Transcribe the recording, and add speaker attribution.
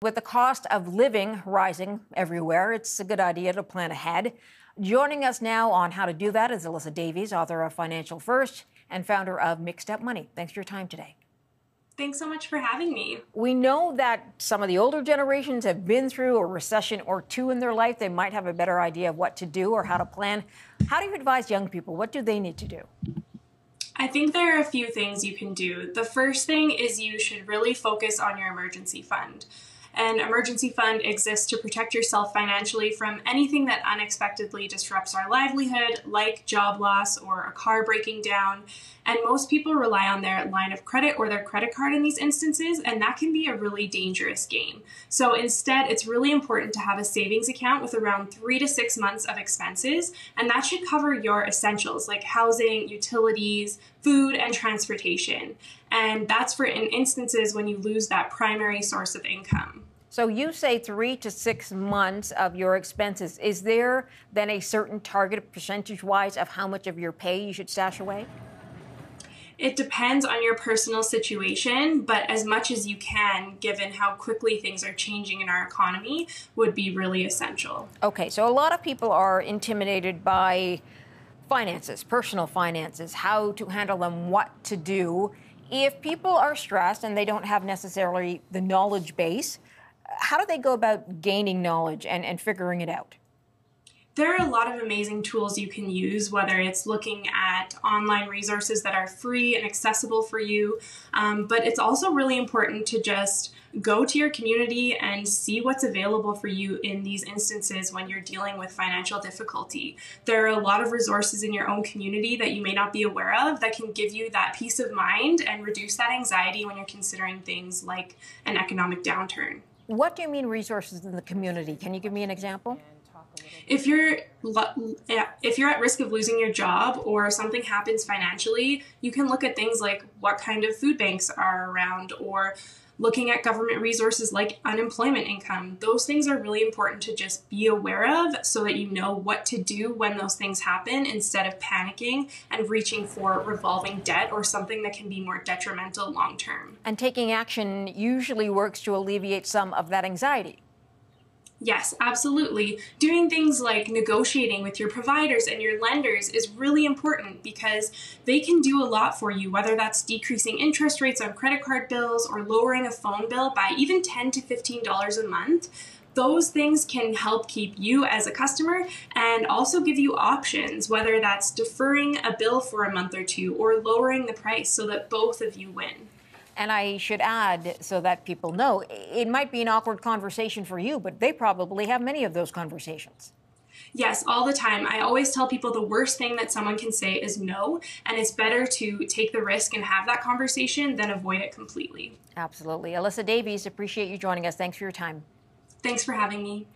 Speaker 1: With the cost of living rising everywhere, it's a good idea to plan ahead. Joining us now on how to do that is Alyssa Davies, author of Financial First and founder of Mixed Up Money. Thanks for your time today.
Speaker 2: Thanks so much for having me.
Speaker 1: We know that some of the older generations have been through a recession or two in their life. They might have a better idea of what to do or how to plan. How do you advise young people? What do they need to do?
Speaker 2: I think there are a few things you can do. The first thing is you should really focus on your emergency fund. An emergency fund exists to protect yourself financially from anything that unexpectedly disrupts our livelihood, like job loss or a car breaking down. And most people rely on their line of credit or their credit card in these instances, and that can be a really dangerous game. So instead, it's really important to have a savings account with around 3 to 6 months of expenses, and that should cover your essentials like housing, utilities, food, and transportation. And that's for in instances when you lose that primary source of income.
Speaker 1: So you say 3 to 6 months of your expenses. Is there then a certain target percentage-wise of how much of your pay you should stash away?
Speaker 2: It depends on your personal situation, but as much as you can, given how quickly things are changing in our economy, would be really essential.
Speaker 1: Okay, so a lot of people are intimidated by finances, personal finances, how to handle them, what to do. If people are stressed and they don't have necessarily the knowledge base, how do they go about gaining knowledge and figuring it out?
Speaker 2: There are a lot of amazing tools you can use, whether it's looking at online resources that are free and accessible for you, but it's also really important to just go to your community and see what's available for you in these instances when you're dealing with financial difficulty. There are a lot of resources in your own community that you may not be aware of that can give you that peace of mind and reduce that anxiety when you're considering things like an economic downturn.
Speaker 1: What do you mean resources in the community? Can you give me an example?
Speaker 2: If you're at risk of losing your job or something happens financially, you can look at things like what kind of food banks are around or looking at government resources like unemployment income. Those things are really important to just be aware of so that you know what to do when those things happen instead of panicking and reaching for revolving debt or something that can be more detrimental long term.
Speaker 1: And taking action usually works to alleviate some of that anxiety.
Speaker 2: Yes, absolutely. Doing things like negotiating with your providers and your lenders is really important because they can do a lot for you, whether that's decreasing interest rates on credit card bills or lowering a phone bill by even $10 to $15 a month. Those things can help keep you as a customer and also give you options, whether that's deferring a bill for a month or two or lowering the price so that both of you win.
Speaker 1: And I should add, so that people know, it might be an awkward conversation for you, but they probably have many of those conversations.
Speaker 2: Yes, all the time. I always tell people the worst thing that someone can say is no, and it's better to take the risk and have that conversation than avoid it completely.
Speaker 1: Absolutely. Alyssa Davies, appreciate you joining us. Thanks for your time.
Speaker 2: Thanks for having me.